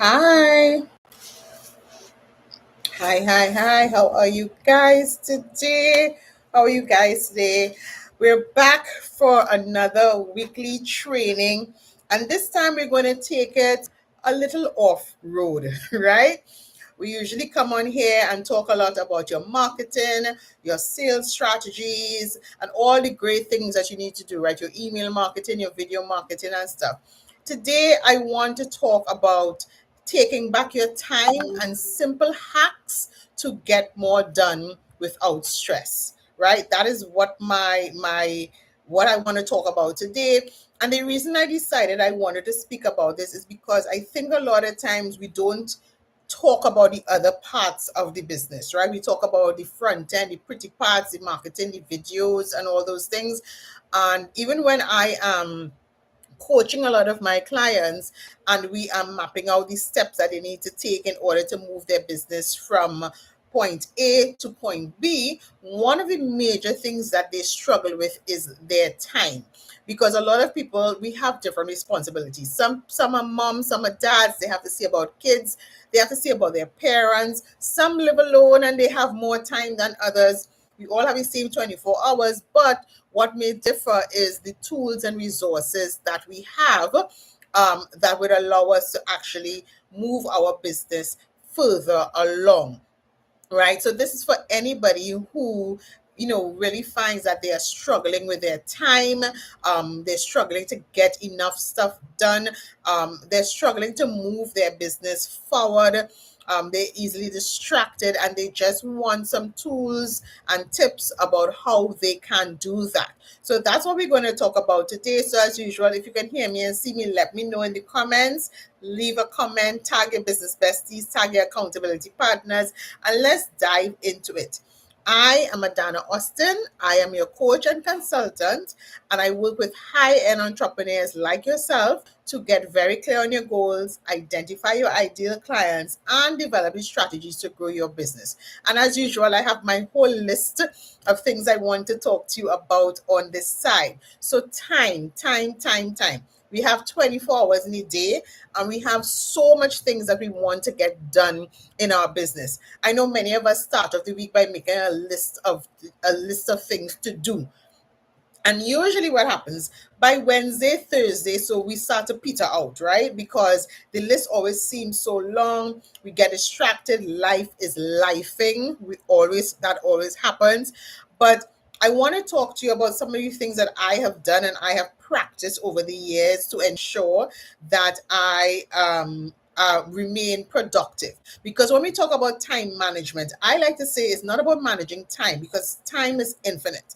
Hi, hi. How are you guys today? How are you guys today? We're back for another weekly training, and this time we're going to take it a little off road, right? We usually come on here and talk a lot about your marketing, your sales strategies, and all the great things that you need to do, right? Your email marketing, your video marketing, and stuff. Today, I want to talk about taking back your time and simple hacks to get more done without stress, right? That is what I want to talk about today. And the reason I decided I wanted to speak about this is because I think a lot of times we don't talk about the other parts of the business, right? We talk about the front end, the pretty parts, the marketing, the videos, and all those things. And even when I am coaching a lot of my clients and we are mapping out the steps that they need to take in order to move their business from point A to point B, one of the major things that they struggle with is their time. Because a lot of people, we have different responsibilities. Some are moms, some are dads, they have to see about kids, they have to see about their parents. Some live alone and they have more time than others. We all have the same 24 hours, but what may differ is the tools and resources that we have that would allow us to actually move our business further along, right? So this is for anybody who really finds that they are struggling with their time. They're struggling to get enough stuff done. They're struggling to move their business forward. They're easily distracted and they just want some tools and tips about how they can do that. So that's what we're going to talk about today. So as usual, if you can hear me and see me, let me know in the comments. Leave a comment, tag your business besties, tag your accountability partners, and let's dive into it. I am Adanna Austin. I am your coach and consultant, and I work with high end entrepreneurs like yourself to get very clear on your goals, identify your ideal clients, and develop the strategies to grow your business. And as usual, I have my whole list of things I want to talk to you about on this side. So, time. We have 24 hours in a day, and we have so much things that we want to get done in our business. I know many of us start off the week by making a list of things to do. And usually what happens by Wednesday, Thursday, so we start to peter out, right? Because the list always seems so long. We get distracted. Life is lifing. That always happens. But I want to talk to you about some of the things that I have done and I have practiced over the years to ensure that I remain productive. Because when we talk about time management, I like to say it's not about managing time because time is infinite.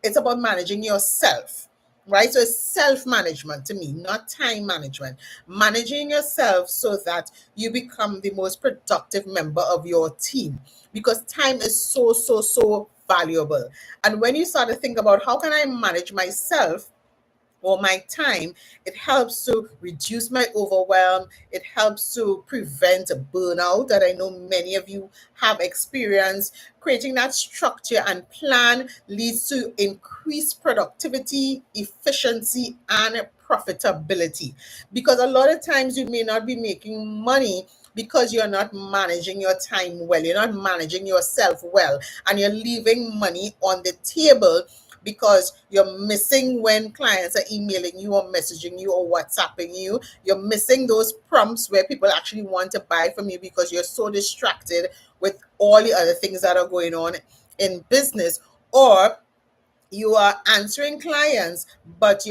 It's about managing yourself, right? So it's self management to me, not time management. Managing yourself so that you become the most productive member of your team because time is so valuable. And when you start to think about how can I manage myself or my time, it helps to reduce my overwhelm. It helps to prevent burnout that I know many of you have experienced. Creating that structure and plan leads to increased productivity, efficiency, and profitability. Because a lot of times you may not be making money because you're not managing your time well, you're not managing yourself well, and you're leaving money on the table because you're missing when clients are emailing you or messaging you or WhatsApping you. You're missing those prompts where people actually want to buy from you because you're so distracted with all the other things that are going on in business. Or you are answering clients, but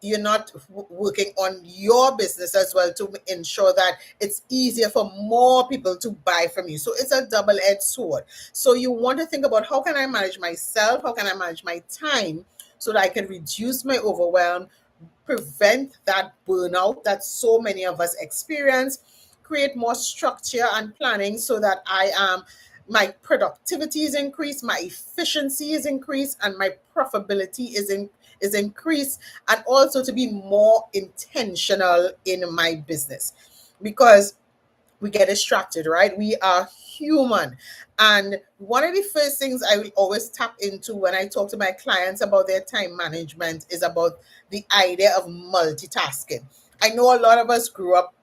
you're not working on your business as well to ensure that it's easier for more people to buy from you. So it's a double-edged sword. So you want to think about how can I manage myself, how can I manage my time so that I can reduce my overwhelm, prevent that burnout that so many of us experience, create more structure and planning so that I am my productivity is increased, my efficiency is increased, and my profitability is increased, and also to be more intentional in my business because we get distracted, right? We are human. And one of the first things I will always tap into when I talk to my clients about their time management is about the idea of multitasking. I know a lot of us grew up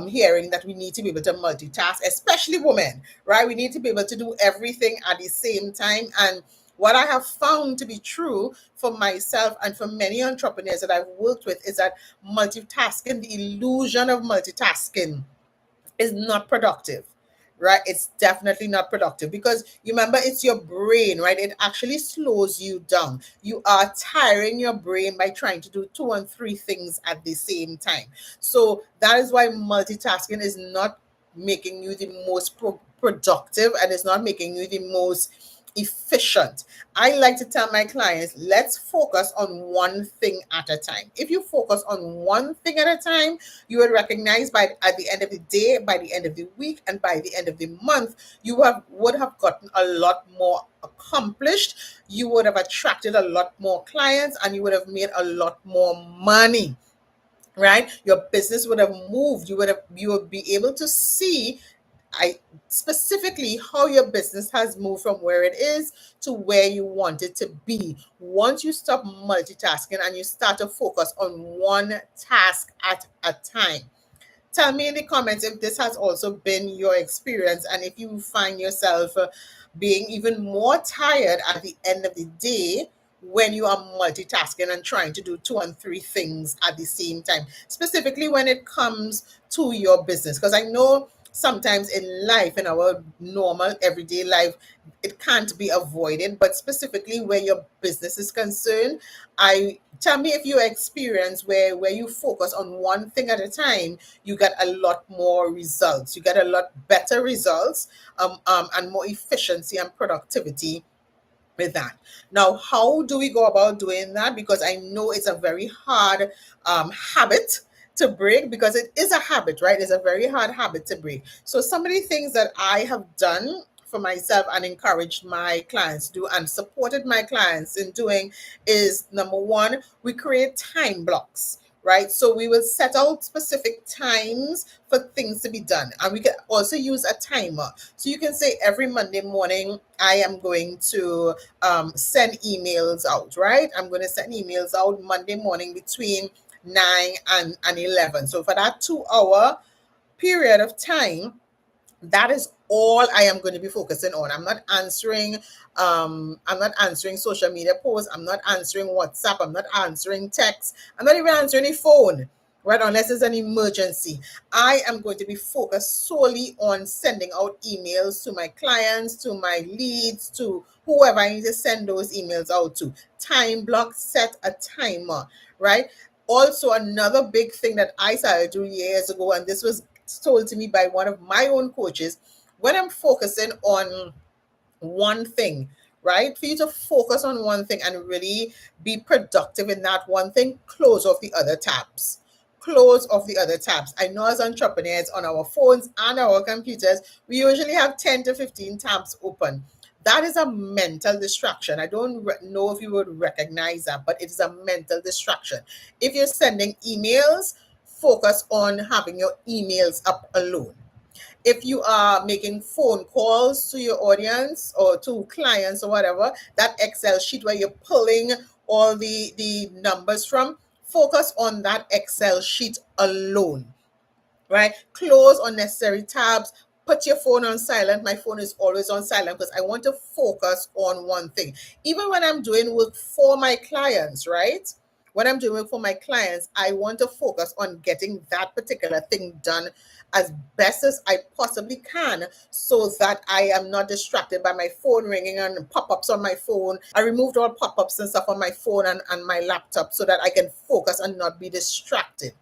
hearing that we need to be able to multitask, especially women, right? We need to be able to do everything at the same time. And what I have found to be true for myself and for many entrepreneurs that I've worked with is that multitasking, the illusion of multitasking, is not productive, right? It's definitely not productive because you remember it's your brain, right? It actually slows you down. You are tiring your brain by trying to do two and three things at the same time. So that is why multitasking is not making you the most productive, and it's not making you the most efficient. I like to tell my clients, let's focus on one thing at a time. If you focus on one thing at a time, you will recognize by at the end of the day, by the end of the week, and by the end of the month, you would have gotten a lot more accomplished. You would have attracted a lot more clients, and you would have made a lot more money, right? Your business would have moved. You would be able to see, I specifically, how your business has moved from where it is to where you want it to be. Once you stop multitasking and you start to focus on one task at a time. Tell me in the comments if this has also been your experience, and if you find yourself being even more tired at the end of the day when you are multitasking and trying to do two and three things at the same time, specifically when it comes to your business. Because I know sometimes in life, in our normal everyday life, it can't be avoided, but specifically where your business is concerned, I tell me if you experience where you focus on one thing at a time, you get a lot more results. You get a lot better results, and more efficiency and productivity with that. Now, how do we go about doing that? Because I know it's a very hard habit to break, because it is a habit, right? It's a very hard habit to break. So, some of the things that I have done for myself and encouraged my clients to do and supported my clients in doing is, number one, we create time blocks, right? So we will set out specific times for things to be done. And we can also use a timer. So you can say every Monday morning, I am going to send emails out, right? I'm going to send emails out Monday morning between 9 and 11. So for that 2 hour period of time, that is all I am going to be focusing on. I'm not answering social media posts, I'm not answering WhatsApp, I'm not answering text, I'm not even answering the phone, right? Unless it's an emergency. I am going to be focused solely on sending out emails to my clients, to my leads, to whoever I need to send those emails out to. Time block, set a timer, right? Also, another big thing that I started doing years ago, and this was told to me by one of my own coaches, when I'm focusing on one thing, right? For you to focus on one thing and really be productive in that one thing, close off the other tabs. Close off the other tabs. I know as entrepreneurs on our phones and our computers, we usually have 10 to 15 tabs open. That is a mental distraction. I don't know if you would recognize that, but it is a mental distraction. If you're sending emails, focus on having your emails up alone. If you are making phone calls to your audience or to clients or whatever, that Excel sheet where you're pulling all the numbers from, focus on that Excel sheet alone, right? Close unnecessary tabs. Put your phone on silent. My phone is always on silent because I want to focus on one thing. Even when I'm doing work for my clients, right? When I'm doing work for my clients, I want to focus on getting that particular thing done as best as I possibly can so that I am not distracted by my phone ringing and pop-ups on my phone. I removed all pop-ups and stuff on my phone and my laptop so that I can focus and not be distracted.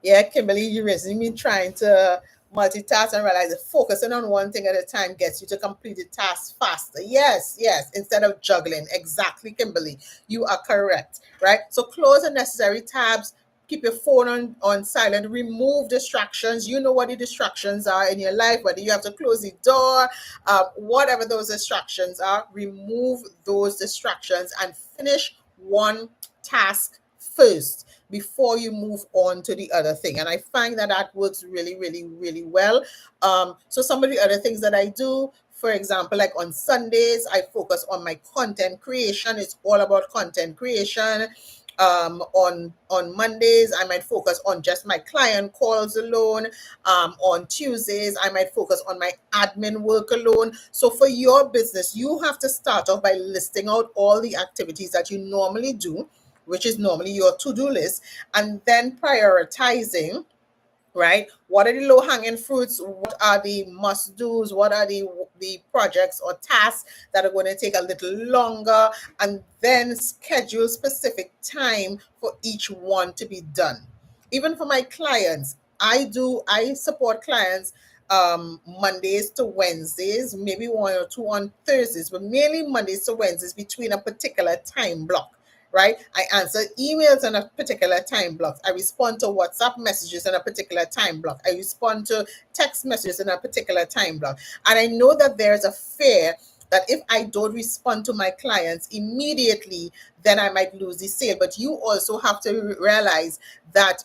Yeah, Kimberly, you recently been trying to multitask and realize that focusing on one thing at a time gets you to complete the task faster. Yes, yes, instead of juggling. Exactly, Kimberly. You are correct, right? So close unnecessary tabs. Keep your phone on silent. Remove distractions. You know what the distractions are in your life, whether you have to close the door, whatever those distractions are, remove those distractions and finish one task first before you move on to the other thing. And I find that that works really, really, really well. So some of the other things that I do, for example, like on Sundays, I focus on my content creation. It's all about content creation. On Mondays, I might focus on just my client calls alone. On Tuesdays, I might focus on my admin work alone. So for your business, you have to start off by listing out all the activities that you normally do, which is normally your to-do list, and then prioritizing, right? What are the low hanging fruits? What are the must do's? What are the projects or tasks that are going to take a little longer? And then schedule specific time for each one to be done. Even for my clients, I support clients Mondays to Wednesdays, maybe one or two on Thursdays, but mainly Mondays to Wednesdays between a particular time block, right? I answer emails in a particular time block. I respond to WhatsApp messages in a particular time block. I respond to text messages in a particular time block. And I know that there's a fear that if I don't respond to my clients immediately, then I might lose the sale. But you also have to realize that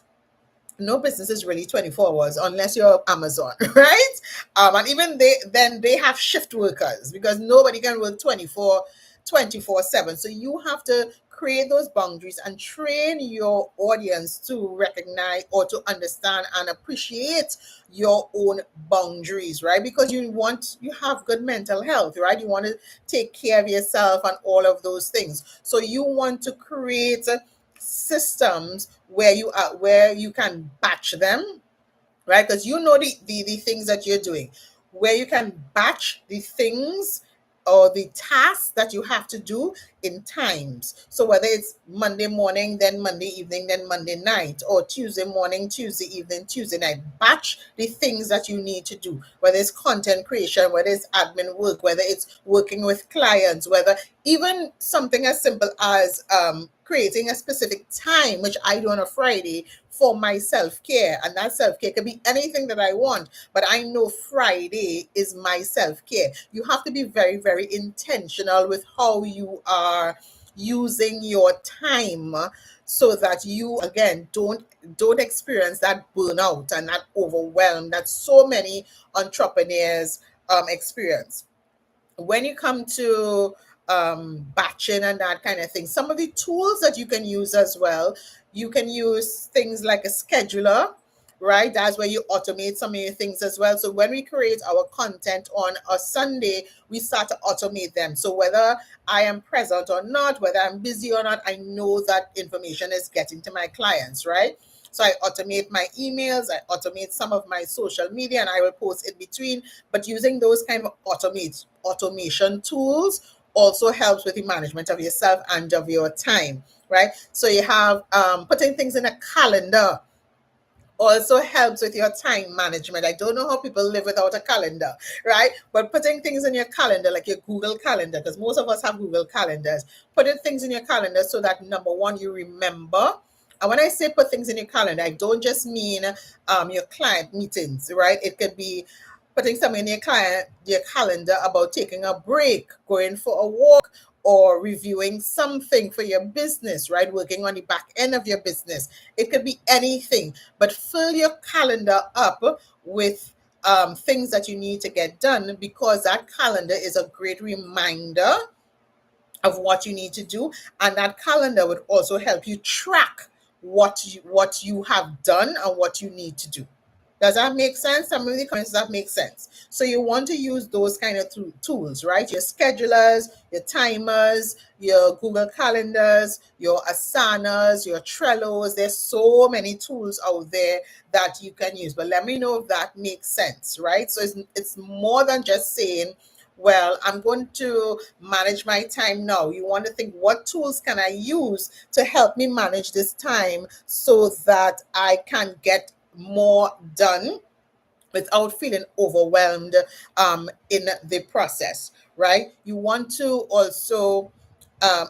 no business is really 24 hours unless you're Amazon, right? And even they have shift workers because nobody can work 24/7. So you have to create those boundaries and train your audience to recognize or to understand and appreciate your own boundaries, right? Because you have good mental health, right? You want to take care of yourself and all of those things. So you want to create systems where you can batch them, right? Because you know the things that you're doing, where you can batch the things or the tasks that you have to do in times. So whether it's Monday morning, then Monday evening, then Monday night, or Tuesday morning, Tuesday evening, Tuesday night, batch the things that you need to do, whether it's content creation, whether it's admin work, whether it's working with clients, whether even something as simple as creating a specific time, which I do on a Friday, for my self-care. And that self-care could be anything that I want, but I know Friday is my self-care. You have to be very, very intentional with how you are using your time so that you again don't experience that burnout and that overwhelm that so many entrepreneurs experience. When you come to batching and that kind of thing, some of the tools that you can use as well, you can use things like a scheduler, right? That's where you automate some of your things as well. So when we create our content on a Sunday, we start to automate them. So whether I am present or not, whether I'm busy or not, I know that information is getting to my clients, right? So I automate my emails, I automate some of my social media, and I will post in between. But using those kind of automation tools also helps with the management of yourself and of your time, right? So you have putting things in a calendar also helps with your time management. I don't know how people live without a calendar, right? But putting things in your calendar, like your Google Calendar, because most of us have Google Calendars, putting things in your calendar so that number one, you remember. And when I say put things in your calendar, I don't just mean your client meetings, right? It could be putting something in your calendar about taking a break, going for a walk, or reviewing something for your business, right? Working on the back end of your business. It could be anything, but fill your calendar up with things that you need to get done, because that calendar is a great reminder of what you need to do, and that calendar would also help you track what you have done and what you need to do. Does that make sense? Some of the comments that make sense. So you want to use those kind of tools, right? Your schedulers, your timers, your Google calendars, your Asanas, your Trellos. There's so many tools out there that you can use. But let me know if that makes sense, right? So it's more than just saying, well, I'm going to manage my time now. You want to think, what tools can I use to help me manage this time so that I can get more done without feeling overwhelmed in the process, right? You want to also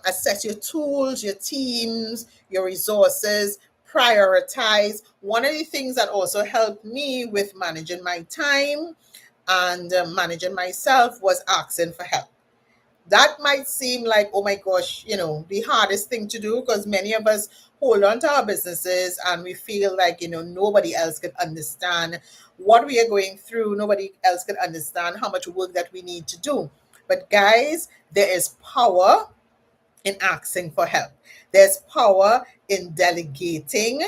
assess your tools, your teams, your resources, prioritize. One of the things that also helped me with managing my time and managing myself was asking for help. That might seem like, oh my gosh, the hardest thing to do, because many of us hold on to our businesses and we feel like, nobody else can understand what we are going through. Nobody else can understand how much work that we need to do. But guys, there is power in asking for help. There's power in delegating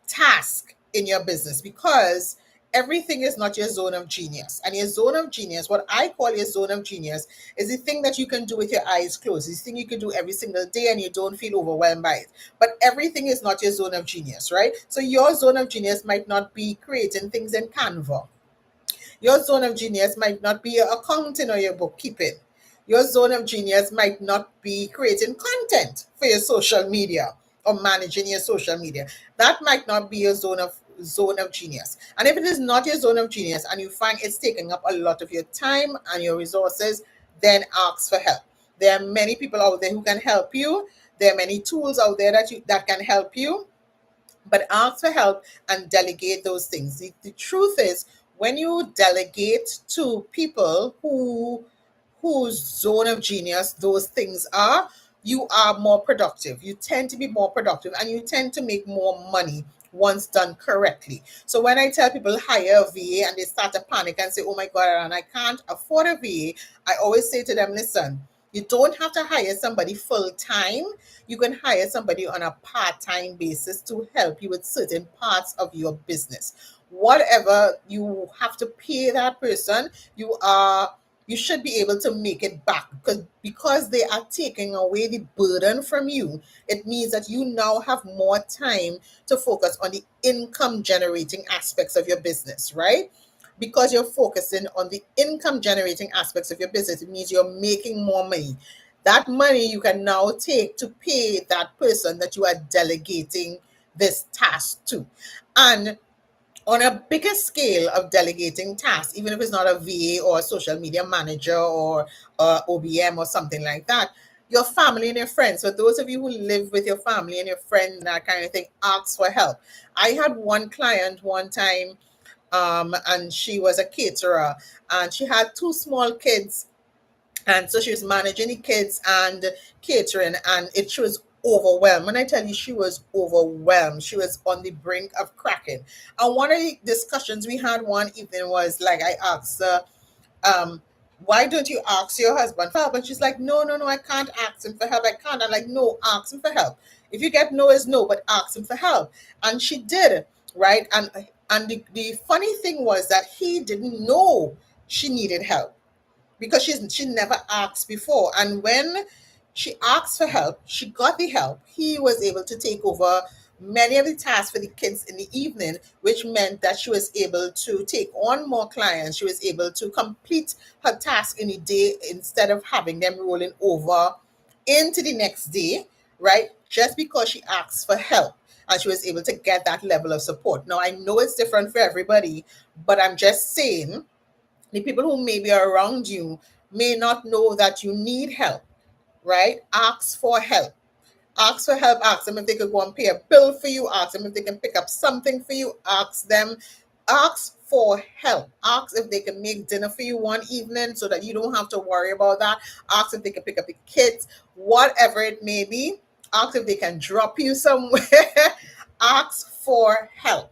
task in your business, because everything is not your zone of genius. And your zone of genius, what I call your zone of genius, is the thing that you can do with your eyes closed. This thing you can do every single day and you don't feel overwhelmed by it. But everything is not your zone of genius, right? So your zone of genius might not be creating things in Canva. Your zone of genius might not be your accounting or your bookkeeping. Your zone of genius might not be creating content for your social media or managing your social media. That might not be your zone of genius. And if it is not your zone of genius and you find it's taking up a lot of your time and your resources, then ask for help. There are many people out there who can help you. There are many tools out there that can help you, but ask for help and delegate those things. The truth is, when you delegate to people whose zone of genius those things are, you are more productive. You tend to be more productive and you tend to make more money once done correctly. So when I tell people hire a VA and they start to panic and say, oh my God, and I can't afford a VA, I always say to them, listen, you don't have to hire somebody full time. You can hire somebody on a part time basis to help you with certain parts of your business. Whatever you have to pay that person, you should be able to make it back, because they are taking away the burden from you. It means that you now have more time to focus on the income generating aspects of your business, right? Because you're focusing on the income generating aspects of your business, it means you're making more money. That money you can now take to pay that person that you are delegating this task to. And on a bigger scale of delegating tasks, even if it's not a VA or a social media manager or OBM or something like that, your family and your friends. So those of you who live with your family and your friends and that kind of thing, ask for help. I had one client one time, and she was a caterer, and she had two small kids, and so she was managing the kids and catering, and she was overwhelmed. When I tell you, she was overwhelmed, she was on the brink of cracking. And one of the discussions we had one evening was like, I asked her, why don't you ask your husband for help? And she's like, no, no, no, I can't ask him for help. I can't. I'm like, no, ask him for help. If you get no is no, but ask him for help. And she did, right? And the funny thing was that he didn't know she needed help, because she never asked before. And when she asked for help, she got the help. He was able to take over many of the tasks for the kids in the evening, which meant that she was able to take on more clients. She was able to complete her task in a day instead of having them rolling over into the next day, right? Just because she asked for help and she was able to get that level of support. Now, I know it's different for everybody, but I'm just saying the people who may be around you may not know that you need help, right? Ask for help. Ask for help. Ask them if they could go and pay a bill for you. Ask them if they can pick up something for you. Ask them. Ask for help. Ask if they can make dinner for you one evening so that you don't have to worry about that. Ask if they can pick up the kids, whatever it may be. Ask if they can drop you somewhere. Ask for help.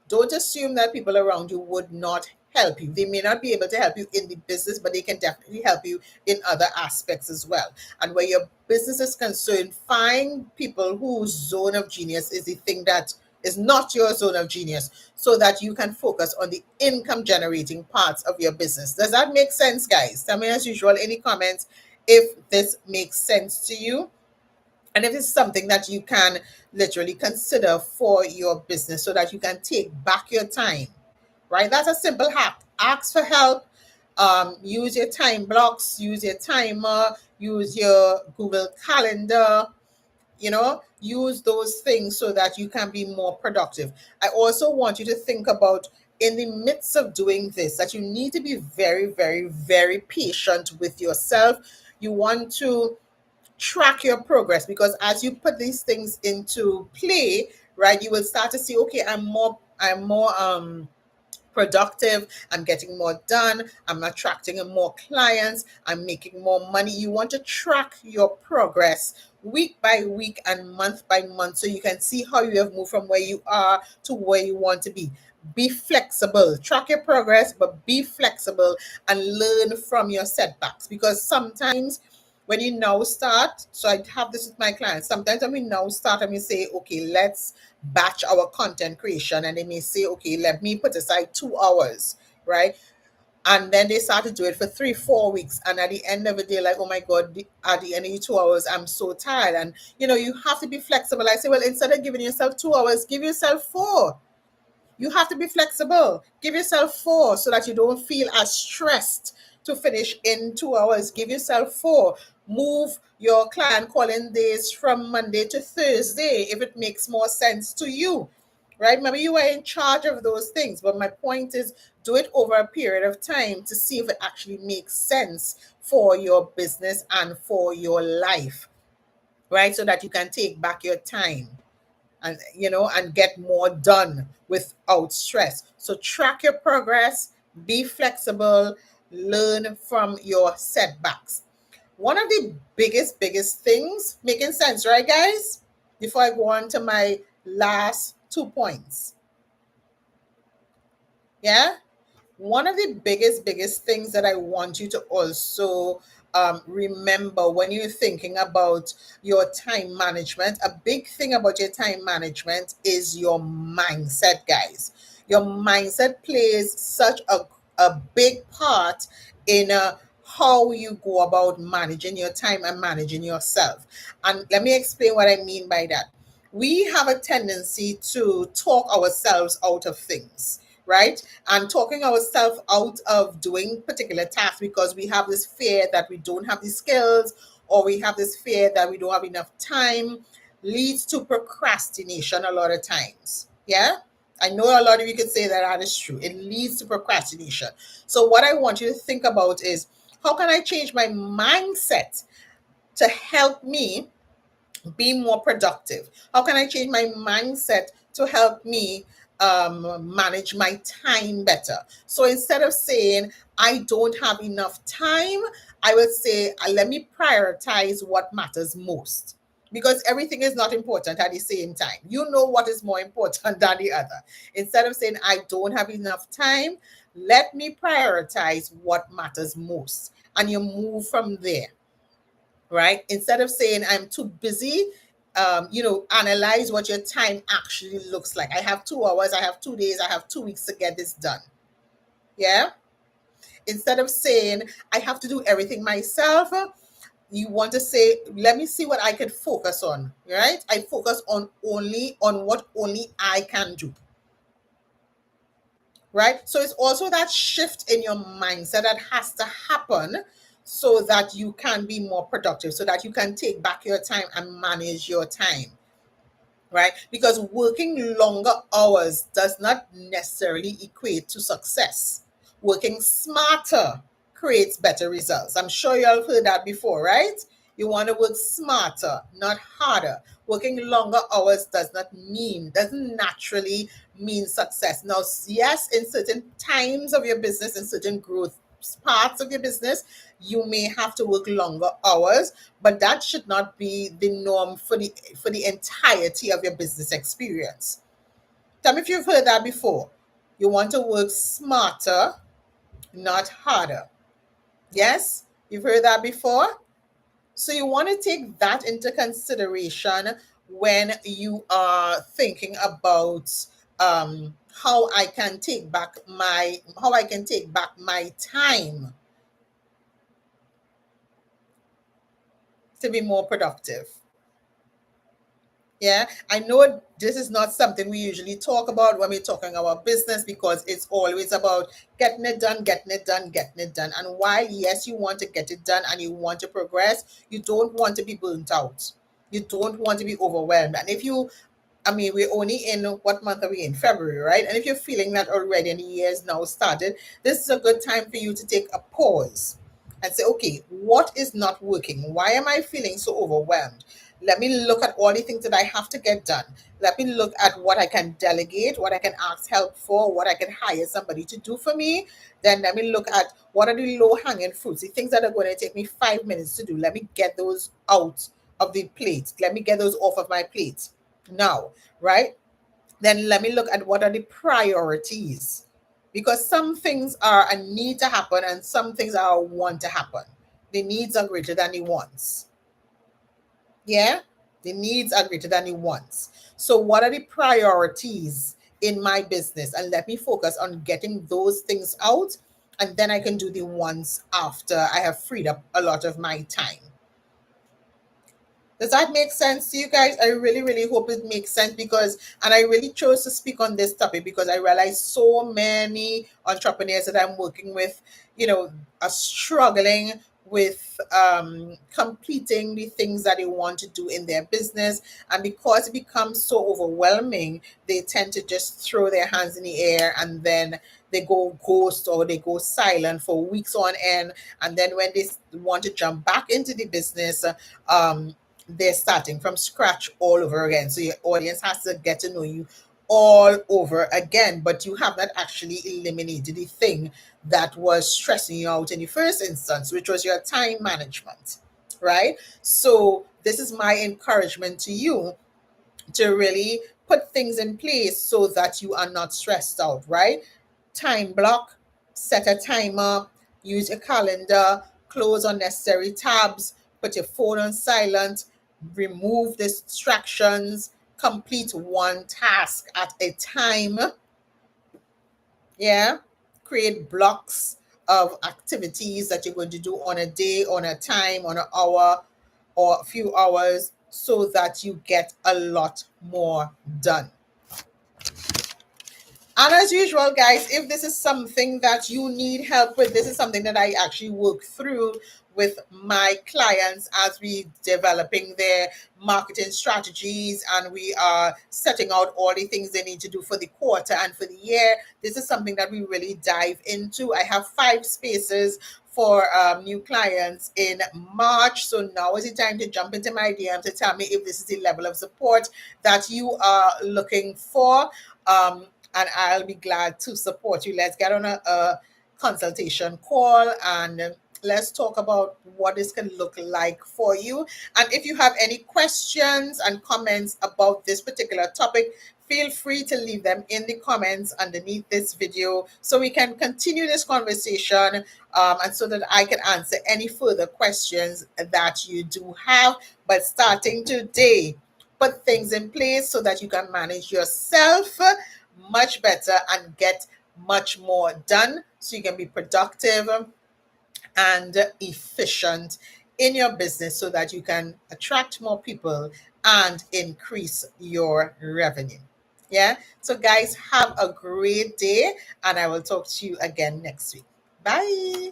Don't assume that people around you would not help you. They may not be able to help you in the business, but they can definitely help you in other aspects as well. And where your business is concerned, find people whose zone of genius is the thing that is not your zone of genius, so that you can focus on the income generating parts of your business. Does that make sense, guys? Tell me as usual, any comments if this makes sense to you, and if it's something that you can literally consider for your business so that you can take back your time, right? That's a simple hack. Ask for help. Use your time blocks, use your timer, use your Google Calendar, use those things so that you can be more productive. I also want you to think about, in the midst of doing this, that you need to be very, very, very patient with yourself. You want to track your progress, because as you put these things into play, right, you will start to see, okay, I'm more productive, I'm getting more done, I'm attracting more clients, I'm making more money. You want to track your progress week by week and month by month, so you can see how you have moved from where you are to where you want to be. Be flexible, track your progress, but be flexible and learn from your setbacks, because sometimes when you now start, so I have this with my clients. Sometimes when we now start and we say, okay, let's batch our content creation, and they may say, okay, let me put aside 2 hours, right? And then they start to do it for 3 4 weeks, and at the end of the day, like, oh my god, at the end of the 2 hours, I'm so tired. And you have to be flexible. I say, well, instead of giving yourself 2 hours, give yourself four. You have to be flexible. Give yourself four so that you don't feel as stressed to finish in 2 hours. Give yourself four. Move your client calling days from Monday to Thursday if it makes more sense to you. Right? Maybe you are in charge of those things, but my point is, do it over a period of time to see if it actually makes sense for your business and for your life, right? So that you can take back your time and get more done without stress. So track your progress, be flexible, learn from your setbacks. One of the biggest things, making sense, right, guys? Before I go on to my last 2 points. Yeah. One of the biggest things that I want you to also remember when you're thinking about your time management, a big thing about your time management is your mindset, guys. Your mindset plays such a big part in how you go about managing your time and managing yourself. And let me explain what I mean by that. We have a tendency to talk ourselves out of things, right? And talking ourselves out of doing particular tasks because we have this fear that we don't have the skills, or we have this fear that we don't have enough time, leads to procrastination a lot of times. Yeah. I know a lot of you could say that that is true. It leads to procrastination. So, what I want you to think about is, how can I change my mindset to help me be more productive? How can I change my mindset to help me manage my time better? So instead of saying, I don't have enough time, I would say, let me prioritize what matters most. Because everything is not important at the same time. You know what is more important than the other. Instead of saying, I don't have enough time, let me prioritize what matters most. And you move from there, right? Instead of saying I'm too busy, analyze what your time actually looks like. I have 2 hours, I have 2 days, I have 2 weeks to get this done. Yeah. Instead of saying I have to do everything myself, you want to say, let me see what I can focus on, right? I focus on what only I can do, right? So it's also that shift in your mindset that has to happen so that you can be more productive, so that you can take back your time and manage your time, right? Because working longer hours does not necessarily equate to success. Working smarter creates better results. I'm sure you all have heard that before, right? You want to work smarter, not harder. Working longer hours doesn't naturally mean success. Now, yes, in certain times of your business, in certain growth parts of your business, you may have to work longer hours, but that should not be the norm for the entirety of your business experience. Tell me if you've heard that before. You want to work smarter, not harder. Yes, you've heard that before. So you want to take that into consideration when you are thinking about how I can take back my time to be more productive. Yeah, I know this is not something we usually talk about when we're talking about business, because it's always about getting it done, getting it done, getting it done. And while, yes, you want to get it done and you want to progress, you don't want to be burnt out. You don't want to be overwhelmed. And if you I mean, we're only in, what month are we in? February, right? And if you're feeling that already and the year is now started, this is a good time for you to take a pause and say, okay, what is not working? Why am I feeling so overwhelmed? Let me look at all the things that I have to get done. Let me look at what I can delegate, what I can ask help for, what I can hire somebody to do for me. Then let me look at what are the low hanging fruits, the things that are going to take me 5 minutes to do. Let me get those out of the plate. Let me get those off of my plate now, right? Then let me look at what are the priorities, because some things are a need to happen and some things are a want to happen, The needs are greater than the wants. Yeah, the needs are greater than the wants. So, what are the priorities in my business? And let me focus on getting those things out, and then I can do the ones after I have freed up a lot of my time. Does that make sense to you guys? I really, really hope it makes sense because, and I really chose to speak on this topic because I realize so many entrepreneurs that I'm working with, are struggling with completing the things that they want to do in their business. And because it becomes so overwhelming, they tend to just throw their hands in the air and then they go ghost or they go silent for weeks on end. And then when they want to jump back into the business, um, they're starting from scratch all over again. So your audience has to get to know you all over again, but you have not actually eliminated the thing that was stressing you out in the first instance, which was your time management, right? So this is my encouragement to you to really put things in place so that you are not stressed out, right? Time block, set a timer, use a calendar, close unnecessary tabs, put your phone on silent, remove distractions, complete one task at a time. Yeah. Create blocks of activities that you're going to do on a day, on a time, on an hour, or a few hours so that you get a lot more done. And as usual, guys, if this is something that you need help with, this is something that I actually work through with my clients as we developing their marketing strategies and we are setting out all the things they need to do for the quarter and for the year. This is something that we really dive into. I have 5 spaces for new clients in March. So now is the time to jump into my DM to tell me if this is the level of support that you are looking for. And I'll be glad to support you. Let's get on a consultation call and let's talk about what this can look like for you. And if you have any questions and comments about this particular topic, feel free to leave them in the comments underneath this video so we can continue this conversation and so that I can answer any further questions that you do have. But starting today, put things in place so that you can manage yourself much better and get much more done so you can be productive and efficient in your business so that you can attract more people and increase your revenue. Yeah. So, guys, have a great day, and I will talk to you again next week. Bye.